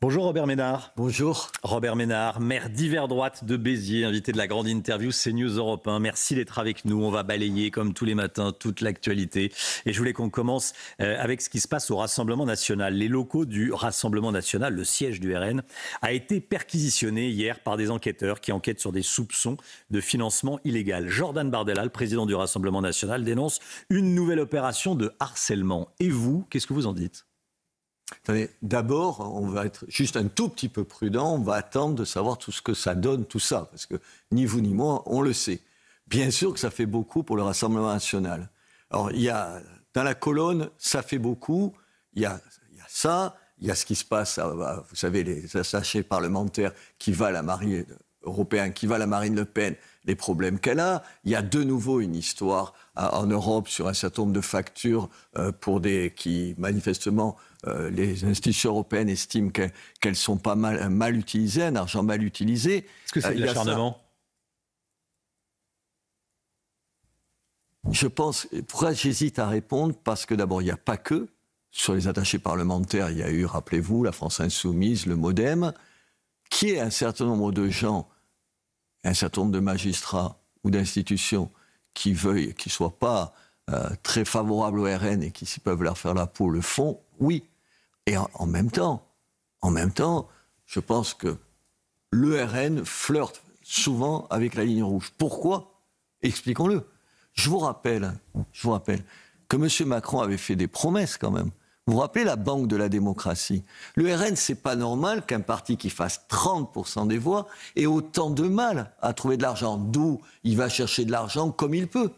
Bonjour Robert Ménard. Bonjour. Robert Ménard, maire d'hiver droite de Béziers, invité de la grande interview CNews Europe 1. Merci d'être avec nous. On va balayer comme tous les matins toute l'actualité. Et je voulais qu'on commence avec ce qui se passe au Rassemblement national. Les locaux du Rassemblement national, le siège du RN, a été perquisitionné hier par des enquêteurs qui enquêtent sur des soupçons de financement illégal. Jordan Bardella, le président du Rassemblement national, dénonce une nouvelle opération de harcèlement. Et vous, qu'est-ce que vous en dites ? Attendez, d'abord, on va être juste un tout petit peu prudent. On va attendre de savoir tout ce que ça donne, tout ça. Parce que ni vous ni moi, on le sait. Bien sûr que ça fait beaucoup pour le Rassemblement national. Alors, il y a, dans la colonne, ça fait beaucoup. Il y a ça. Il y a ce qui se passe, vous savez, les attachés parlementaires qui va à la marine européenne, qui va à la marine Le Pen, les problèmes qu'elle a. Il y a de nouveau une histoire en Europe sur un certain nombre de factures qui, manifestement, les institutions européennes estiment qu'elles sont pas mal utilisées, un argent mal utilisé. Est-ce que c'est de l'acharnement ? Je pense, pourquoi j'hésite à répondre ? Parce que d'abord, il n'y a pas que. Sur les attachés parlementaires, il y a eu, rappelez-vous, la France Insoumise, le MoDem, qui est un certain nombre de gens, un certain nombre de magistrats ou d'institutions qui ne soient pas très favorables au RN et qui, s'ils peuvent leur faire la peau, le font, oui. Et en même temps, je pense que le RN flirte souvent avec la ligne rouge. Pourquoi ? Expliquons-le. Je vous rappelle que M. Macron avait fait des promesses quand même. Vous vous rappelez la banque de la démocratie ? Le RN, c'est pas normal qu'un parti qui fasse 30% des voix ait autant de mal à trouver de l'argent. D'où il va chercher de l'argent comme il peut.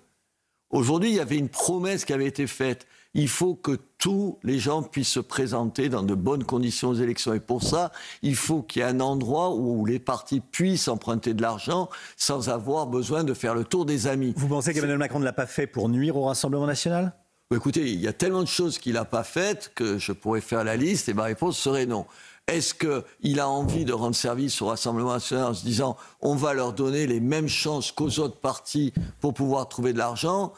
Aujourd'hui, il y avait une promesse qui avait été faite. Il faut que tous les gens puissent se présenter dans de bonnes conditions aux élections. Et pour ça, il faut qu'il y ait un endroit où les partis puissent emprunter de l'argent sans avoir besoin de faire le tour des amis. Vous pensez qu'Emmanuel Macron ne l'a pas fait pour nuire au Rassemblement national ? Écoutez, il y a tellement de choses qu'il n'a pas faites que je pourrais faire la liste et ma réponse serait non. Est-ce qu'il a envie de rendre service au Rassemblement national en se disant on va leur donner les mêmes chances qu'aux autres partis pour pouvoir trouver de l'argent ?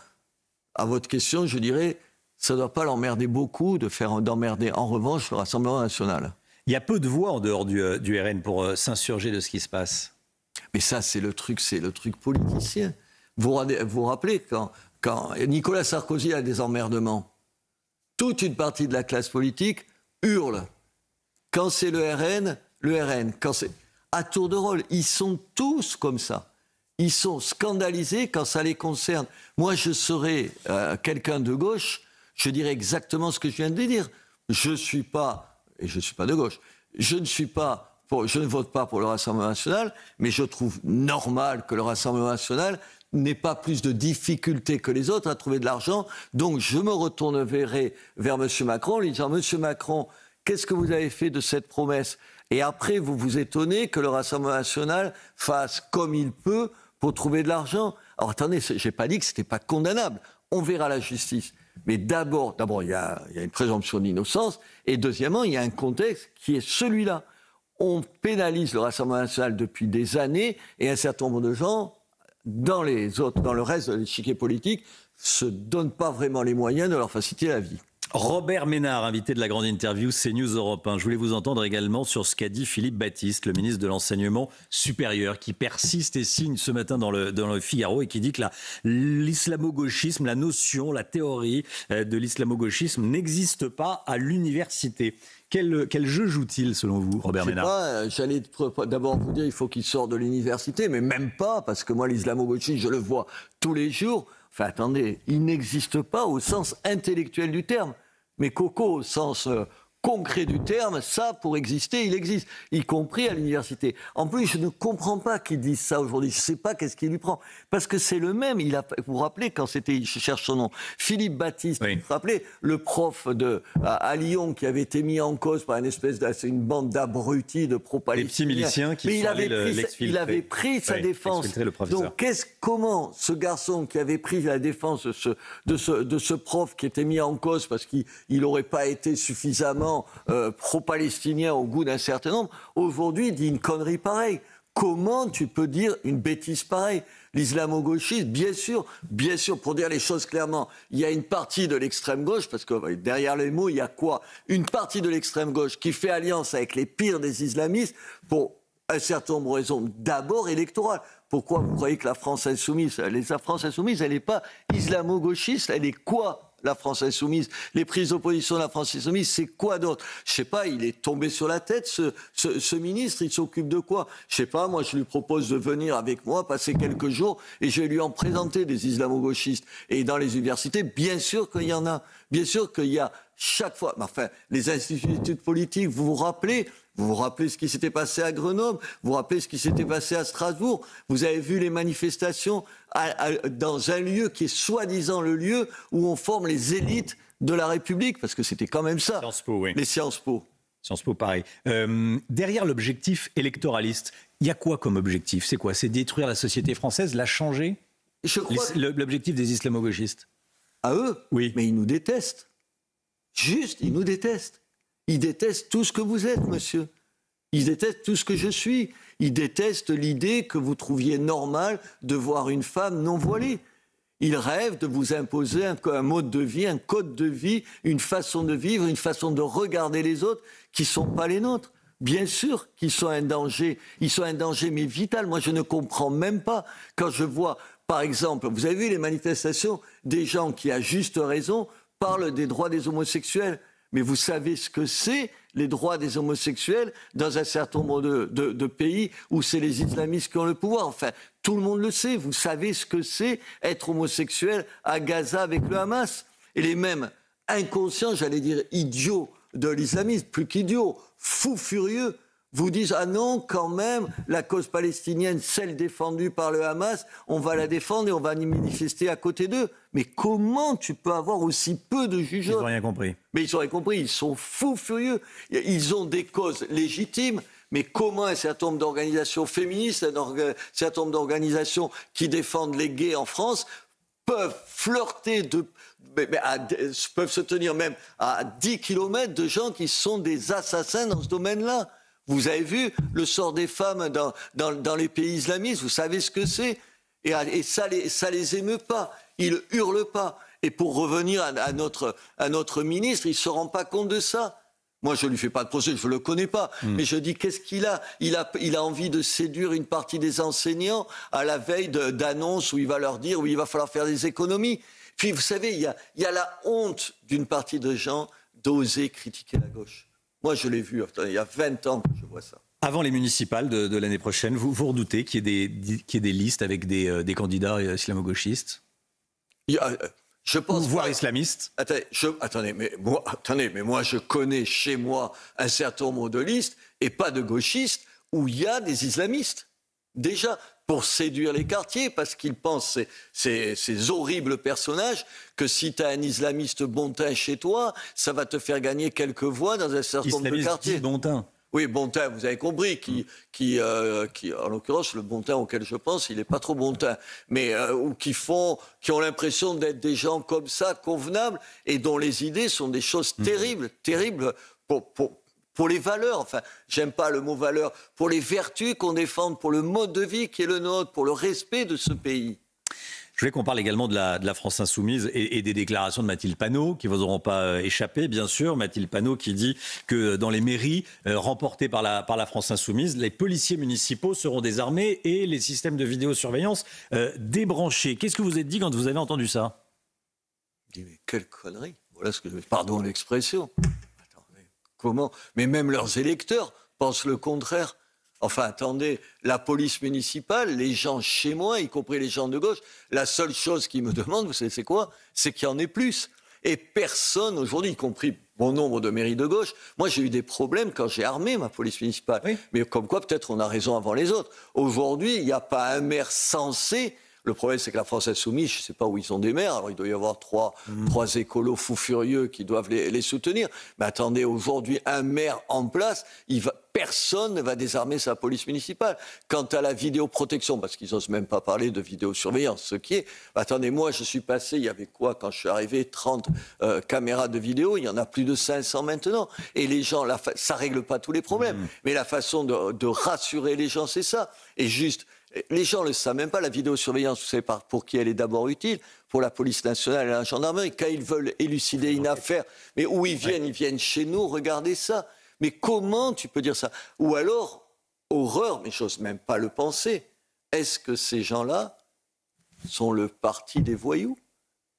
À votre question, je dirais, ça ne doit pas l'emmerder beaucoup d'emmerder en revanche le Rassemblement national. Il y a peu de voix en dehors du RN pour s'insurger de ce qui se passe. Mais ça, c'est le truc politicien. Vous vous rappelez quand Nicolas Sarkozy a des emmerdements, toute une partie de la classe politique hurle. Quand c'est le RN. Quand c'est à tour de rôle, ils sont tous comme ça. Ils sont scandalisés quand ça les concerne. Moi, je serais quelqu'un de gauche, je dirais exactement ce que je viens de dire. Je ne suis pas de gauche, je ne vote pas pour le Rassemblement national, mais je trouve normal que le Rassemblement national n'ait pas plus de difficultés que les autres à trouver de l'argent. Donc je me retournerai vers M. Macron en lui disant « Monsieur Macron, qu'est-ce que vous avez fait de cette promesse ?» Et après, vous vous étonnez que le Rassemblement national fasse comme il peut pour trouver de l'argent. Alors attendez, je n'ai pas dit que ce n'était pas condamnable. On verra la justice. Mais d'abord, il y a une présomption d'innocence. Et deuxièmement, il y a un contexte qui est celui-là. On pénalise le Rassemblement national depuis des années et un certain nombre de gens, dans le reste de l'échiquier politique, se donnent pas vraiment les moyens de leur faciliter la vie. Robert Ménard, invité de la grande interview CNews Europe 1. Je voulais vous entendre également sur ce qu'a dit Philippe Baptiste, le ministre de l'Enseignement supérieur, qui persiste et signe ce matin dans le Figaro et qui dit que l'islamo-gauchisme, la notion, la théorie de l'islamo-gauchisme n'existe pas à l'université. Quel jeu joue-t-il selon vous, Robert Ménard ? J'allais d'abord vous dire il faut qu'il sorte de l'université, mais même pas, parce que moi l'islamo-gauchisme, je le vois tous les jours. Enfin attendez, il n'existe pas au sens intellectuel du terme, mais Coco au sens concret du terme, ça pour exister, il existe, y compris à l'université. En plus, je ne comprends pas qu'ils disent ça aujourd'hui, je ne sais pas qu'est-ce qui lui prend, parce que c'est le même, vous vous rappelez quand c'était, je cherche son nom, Philippe Baptiste, oui. Vous vous rappelez, le prof à Lyon qui avait été mis en cause par une bande d'abrutis, de pro-palestiniens. Les petits miliciens qui sont allés l'exfiltrer. Il avait pris sa défense. Donc comment ce garçon qui avait pris la défense de ce prof qui était mis en cause parce qu'il n'aurait pas été suffisamment pro-palestinien au goût d'un certain nombre, aujourd'hui dit une connerie pareille. Comment tu peux dire une bêtise pareille ? l'islamo-gauchisme, bien sûr, pour dire les choses clairement, il y a une partie de l'extrême gauche, parce que derrière les mots, il y a quoi? Une partie de l'extrême gauche qui fait alliance avec les pires des islamistes pour un certain nombre de raisons, d'abord électorales. Pourquoi vous croyez que la France insoumise, la France insoumise, elle n'est pas islamo-gauchiste, elle est quoi? La France insoumise, les prises d'opposition de la France insoumise, c'est quoi d'autre? Je sais pas, il est tombé sur la tête, ce ministre, il s'occupe de quoi? Je sais pas, moi je lui propose de venir avec moi, passer quelques jours, et je vais lui en présenter des islamo-gauchistes. Et dans les universités, bien sûr qu'il y en a, bien sûr qu'il y a chaque fois, enfin, les instituts d'études politiques, vous vous rappelez ce qui s'était passé à Grenoble, vous vous rappelez ce qui s'était passé à Strasbourg, vous avez vu les manifestations dans un lieu qui est soi-disant le lieu où on forme les élites de la République, parce que c'était quand même ça, Sciences Po, oui. les Sciences Po. Sciences Po, pareil. Derrière l'objectif électoraliste, il y a quoi comme objectif? C'est quoi? C'est détruire la société française, la changer? Je crois L'objectif des islamo-gauchistes? à eux, oui. Mais ils nous détestent. Juste, ils nous détestent. Ils détestent tout ce que vous êtes, monsieur. Ils détestent tout ce que je suis. Ils détestent l'idée que vous trouviez normal de voir une femme non voilée. Ils rêvent de vous imposer un mode de vie, un code de vie, une façon de vivre, une façon de regarder les autres qui ne sont pas les nôtres. Bien sûr qu'ils sont un danger. Ils sont un danger, mais vital. Moi, je ne comprends même pas quand je vois, par exemple, vous avez vu les manifestations des gens qui, à juste raison, parlent des droits des homosexuels. Mais vous savez ce que c'est, les droits des homosexuels, dans un certain nombre de pays où c'est les islamistes qui ont le pouvoir. Enfin, tout le monde le sait. Vous savez ce que c'est être homosexuel à Gaza avec le Hamas. Et les mêmes inconscients, j'allais dire idiots de l'islamisme, plus qu'idiots, fous furieux, vous disent « Ah non, quand même, la cause palestinienne, celle défendue par le Hamas, on va la défendre et on va manifester à côté d'eux. » Mais comment tu peux avoir aussi peu de jugeotes? Ils n'ont rien compris. Mais ils ont rien compris, ils sont fous furieux. Ils ont des causes légitimes, mais comment un certain nombre d'organisations féministes, un certain nombre d'organisations qui défendent les gays en France peuvent flirter peuvent se tenir même à 10 kilomètres de gens qui sont des assassins dans ce domaine-là. Vous avez vu le sort des femmes dans les pays islamistes, vous savez ce que c'est. Et ça les émeut pas, ils hurlent pas. Et pour revenir à notre ministre, il ne se rend pas compte de ça. Moi, je ne lui fais pas de procès, je ne le connais pas. Mais je dis, qu'est-ce qu'il a? Il a envie de séduire une partie des enseignants à la veille d'annonces où il va leur dire, où il va falloir faire des économies. Puis, vous savez, il y a la honte d'une partie de gens d'oser critiquer la gauche. Moi, je l'ai vu, il y a 20 ans que je vois ça. Avant les municipales de l'année prochaine, vous redoutez qu'il y ait des listes avec des candidats islamo-gauchistes? Je pense voire islamistes. Attendez, mais moi, je connais chez moi un certain nombre de listes, et pas de gauchistes, où il y a des islamistes. Déjà, pour séduire les quartiers, parce qu'ils pensent, ces horribles personnages, que si tu as un islamiste bontain chez toi, ça va te faire gagner quelques voix dans un certain nombre de quartiers. Islamiste bontain. Oui, bontain, vous avez compris, qui en l'occurrence, le bontain auquel je pense, il n'est pas trop bontain, mais ou qui ont l'impression d'être des gens comme ça, convenables, et dont les idées sont des choses terribles pour les valeurs, enfin, j'aime pas le mot valeur, pour les vertus qu'on défend, pour le mode de vie qui est le nôtre, pour le respect de ce pays. Je voulais qu'on parle également de la France insoumise et des déclarations de Mathilde Panot, qui ne vous auront pas échappé, bien sûr. Mathilde Panot qui dit que dans les mairies remportées par la France insoumise, les policiers municipaux seront désarmés et les systèmes de vidéosurveillance débranchés. Qu'est-ce que vous êtes dit quand vous avez entendu ça? Je dis, mais quelle connerie. Voilà ce que pardon l'expression. Comment? Mais même leurs électeurs pensent le contraire. Enfin, attendez, la police municipale, les gens chez moi, y compris les gens de gauche, la seule chose qu'ils me demandent, vous savez c'est quoi? C'est qu'il y en ait plus. Et personne aujourd'hui, y compris bon nombre de mairies de gauche, moi j'ai eu des problèmes quand j'ai armé ma police municipale. Oui. Mais comme quoi, peut-être on a raison avant les autres. Aujourd'hui, il n'y a pas un maire censé. Le problème, c'est que la France insoumise, je ne sais pas où ils ont des maires. Alors, il doit y avoir trois écolos fous furieux qui doivent les soutenir. Mais attendez, aujourd'hui, un maire en place, personne ne va désarmer sa police municipale. Quant à la vidéoprotection, parce qu'ils n'osent même pas parler de vidéosurveillance, ce qui est... attendez, moi, je suis passé, il y avait quoi quand je suis arrivé? 30 caméras de vidéo, il y en a plus de 500 maintenant. Et les gens, ça ne règle pas tous les problèmes. Mais la façon de rassurer les gens, c'est ça. Et juste... Les gens ne le savent même pas, la vidéosurveillance, vous savez pas pour qui elle est d'abord utile? Pour la police nationale et la gendarmerie. Quand ils veulent élucider une affaire, mais où ils viennent chez nous, regardez ça. Mais comment tu peux dire ça? Ou alors, horreur, mais j'ose même pas le penser, est-ce que ces gens-là sont le parti des voyous?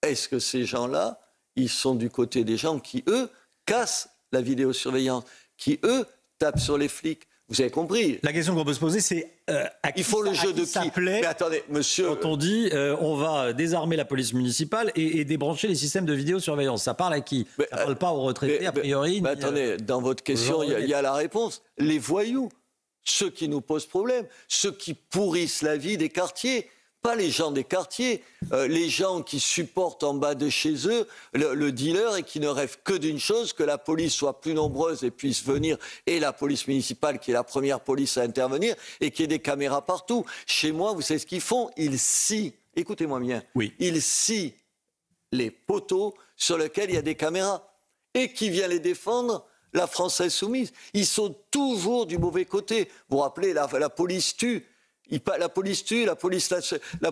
Est-ce que ces gens-là, ils sont du côté des gens qui, eux, cassent la vidéosurveillance, qui, eux, tapent sur les flics? Vous avez compris? La question qu'on peut se poser, c'est à qui il faut le jeu de ça qui? plaît. Mais attendez, monsieur. Quand on dit on va désarmer la police municipale et débrancher les systèmes de vidéosurveillance, ça parle à qui? Ça ne parle pas aux retraités, a priori. Mais attendez, dans votre question, il y a la réponse. Les voyous, ceux qui nous posent problème, ceux qui pourrissent la vie des quartiers. Pas les gens des quartiers, les gens qui supportent en bas de chez eux le dealer et qui ne rêvent que d'une chose, que la police soit plus nombreuse et puisse venir, et la police municipale qui est la première police à intervenir, et qu'il y ait des caméras partout. Chez moi, vous savez ce qu'ils font? Ils scient, écoutez-moi bien, ils scient les poteaux sur lesquels il y a des caméras. Et qui vient les défendre? La France insoumise. Ils sont toujours du mauvais côté. Vous vous rappelez, la police tue. La police tue, la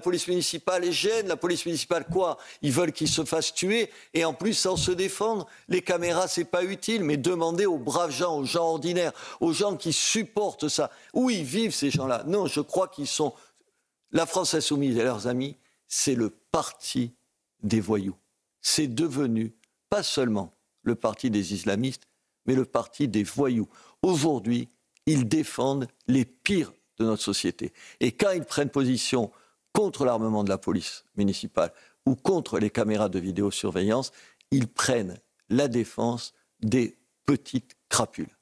police municipale est gêne, la police municipale quoi? Ils veulent qu'ils se fassent tuer et en plus sans se défendre. Les caméras c'est pas utile, mais demandez aux braves gens, aux gens ordinaires, aux gens qui supportent ça. Où ils vivent ces gens-là? Non, je crois qu'ils sont... La France insoumise et leurs amis, c'est le parti des voyous. C'est devenu pas seulement le parti des islamistes, mais le parti des voyous. Aujourd'hui, ils défendent les pires de notre société. Et quand ils prennent position contre l'armement de la police municipale ou contre les caméras de vidéosurveillance, ils prennent la défense des petites crapules.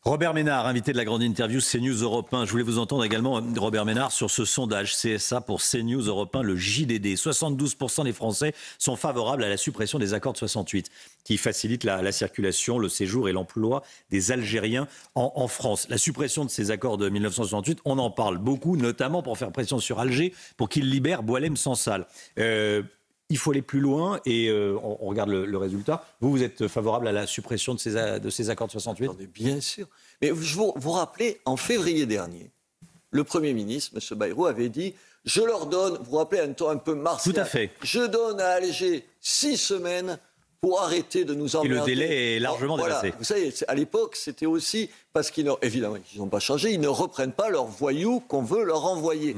Robert Ménard, invité de la grande interview CNews Europe 1. Je voulais vous entendre également, Robert Ménard, sur ce sondage CSA pour CNews Europe 1, le JDD. 72% des Français sont favorables à la suppression des accords de 68, qui facilitent la circulation, le séjour et l'emploi des Algériens en France. La suppression de ces accords de 1968, on en parle beaucoup, notamment pour faire pression sur Alger, pour qu'il libère Boualem Sansal. Il faut aller plus loin et on regarde le résultat. Vous êtes favorable à la suppression de ces accords de 68 ? Attendez, bien sûr. Mais vous vous rappelez, en février dernier, le Premier ministre, M. Bayrou, avait dit « Je leur donne, vous vous rappelez, un ton un peu martial. Tout à fait. Je donne à Alger 6 semaines pour arrêter de nous emmerder. » Et le délai est largement dépassé. Vous savez, à l'époque, c'était aussi parce évidemment, ils n'ont pas changé, ils ne reprennent pas leurs voyous qu'on veut leur envoyer.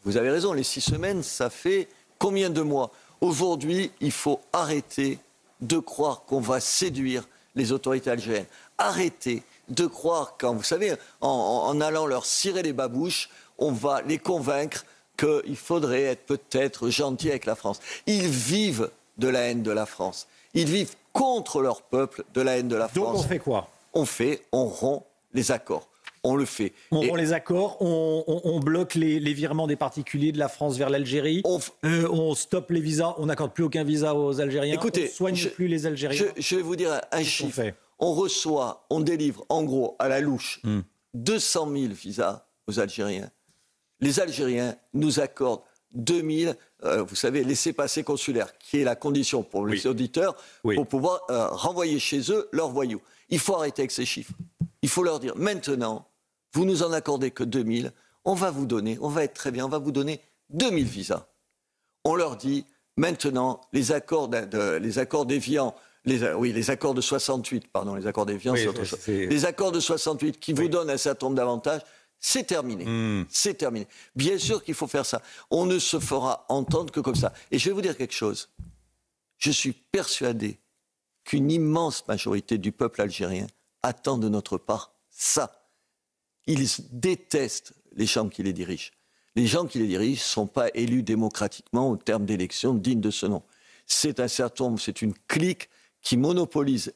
Vous avez raison, les 6 semaines, ça fait... Combien de mois? Aujourd'hui, il faut arrêter de croire qu'on va séduire les autorités algériennes. Arrêtez de croire quand, vous savez, en allant leur cirer les babouches, on va les convaincre qu'il faudrait être peut-être gentil avec la France. Ils vivent de la haine de la France. Ils vivent contre leur peuple de la haine de la France. Donc on fait quoi? On rompt les accords. On le fait. On rompt les accords, on bloque les virements des particuliers de la France vers l'Algérie, on stoppe les visas, on n'accorde plus aucun visa aux Algériens, écoutez, on ne soigne plus les Algériens. Je vais vous dire un chiffre. On délivre en gros à la louche 200 000 visas aux Algériens. Les Algériens nous accordent 2000, vous savez, laissez-passer consulaires, qui est la condition pour les auditeurs pour pouvoir renvoyer chez eux leurs voyous. Il faut arrêter avec ces chiffres. Il faut leur dire, maintenant, vous nous en accordez que 2000, on va être très bien, on va vous donner 2000 visas. On leur dit, maintenant, les accords d'Évian, les accords de 68, pardon, les accords d'Évian, c'est autre chose. Les accords de 68 qui vous donnent un certain nombre d'avantages, c'est terminé. C'est terminé. Bien sûr qu'il faut faire ça. On ne se fera entendre que comme ça. Et je vais vous dire quelque chose. Je suis persuadé qu'une immense majorité du peuple algérien attend de notre part ça. Ils détestent les gens qui les dirigent. Les gens qui les dirigent ne sont pas élus démocratiquement au terme d'élections dignes de ce nom. C'est un certain nombre, c'est une clique qui monopolise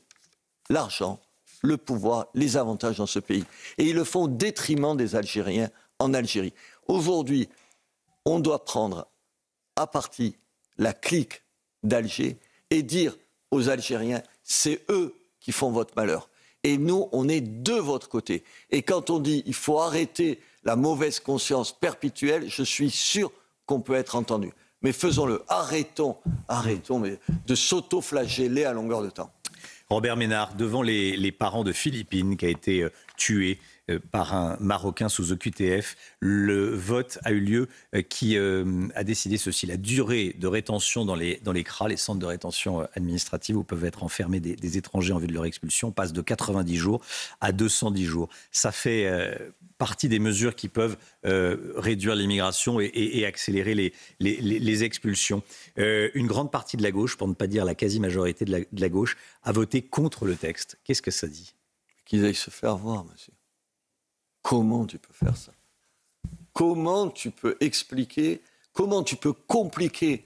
l'argent, le pouvoir, les avantages dans ce pays. Et ils le font au détriment des Algériens en Algérie. Aujourd'hui, on doit prendre à partie la clique d'Alger et dire aux Algériens, c'est eux qui font votre malheur. Et nous, on est de votre côté. Et quand on dit il faut arrêter la mauvaise conscience perpétuelle, je suis sûr qu'on peut être entendu. Mais faisons-le. Arrêtons de s'auto-flageller à longueur de temps. Robert Ménard, devant les parents de Philippine qui a été tuée par un Marocain sous OQTF. Le vote a eu lieu qui a décidé ceci. La durée de rétention dans les CRA, les centres de rétention administrative où peuvent être enfermés des étrangers en vue de leur expulsion, passe de 90 jours à 210 jours. Ça fait partie des mesures qui peuvent réduire l'immigration et accélérer les expulsions. Une grande partie de la gauche, pour ne pas dire la quasi-majorité de la gauche, a voté contre le texte. Qu'est-ce que ça dit ? Qu'ils aillent se faire voir, monsieur. Comment tu peux faire ça ? Comment tu peux expliquer, comment tu peux compliquer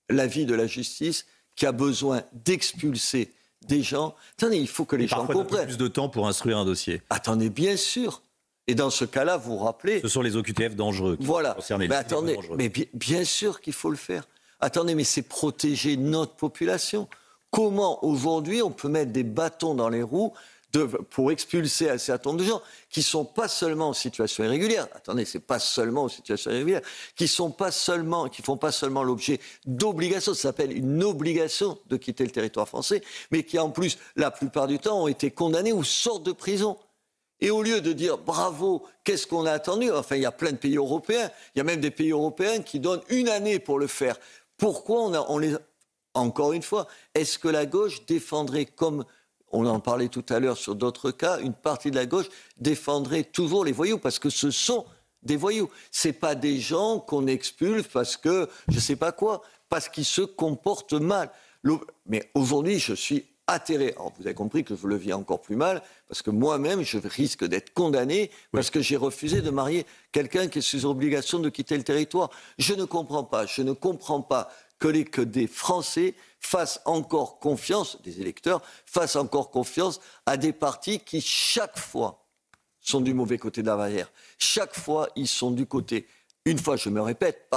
la vie de la justice qui a besoin d'expulser des gens ? Attendez, il faut que les gens comprennent. Parfois, plus de temps pour instruire un dossier. Attendez, bien sûr. Et dans ce cas-là, vous vous rappelez... Ce sont les OQTF dangereux qui sont concernés. Mais attendez, mais bien sûr qu'il faut le faire. Attendez, mais c'est protéger notre population. Comment, aujourd'hui, on peut mettre des bâtons dans les roues pour expulser un certain nombre de gens qui ne sont pas seulement en situation irrégulière. Attendez, ce n'est pas seulement en situation irrégulière. Qui ne font pas seulement l'objet d'obligations. Ça s'appelle une obligation de quitter le territoire français, mais qui, en plus, la plupart du temps, ont été condamnés ou sortent de prison. Et au lieu de dire bravo, qu'est-ce qu'on a attendu ? Enfin, il y a plein de pays européens. Il y a même des pays européens qui donnent 1 année pour le faire. Pourquoi on les... Encore une fois, est-ce que la gauche défendrait, comme on en parlait tout à l'heure sur d'autres cas, une partie de la gauche défendrait toujours les voyous, parce que ce sont des voyous. Ce n'est pas des gens qu'on expulse parce que, je ne sais pas quoi, parce qu'ils se comportent mal. Mais aujourd'hui, je suis atterré. Alors, vous avez compris que je le vis encore plus mal, parce que moi-même, je risque d'être condamné parce que j'ai refusé de marier quelqu'un qui est sous obligation de quitter le territoire. Je ne comprends pas que des Français fassent encore confiance, des électeurs, fassent encore confiance à des partis qui, chaque fois, sont du mauvais côté de la barrière. Chaque fois, ils sont du côté, une fois, je me répète,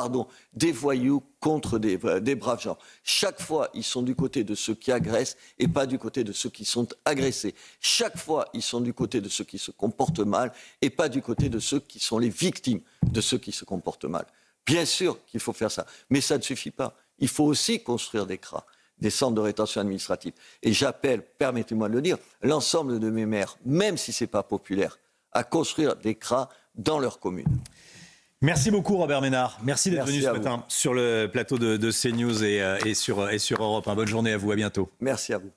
des voyous contre des braves gens. Chaque fois, ils sont du côté de ceux qui agressent et pas du côté de ceux qui sont agressés. Chaque fois, ils sont du côté de ceux qui se comportent mal et pas du côté de ceux qui sont les victimes de ceux qui se comportent mal. Bien sûr qu'il faut faire ça, mais ça ne suffit pas. Il faut aussi construire des CRA, des centres de rétention administrative. Et j'appelle, permettez-moi de le dire, l'ensemble de mes maires, même si ce n'est pas populaire, à construire des CRA dans leur commune. Merci beaucoup Robert Ménard. Merci d'être venu ce matin sur le plateau de CNews et sur Europe 1. Bonne journée à vous, à bientôt. Merci à vous.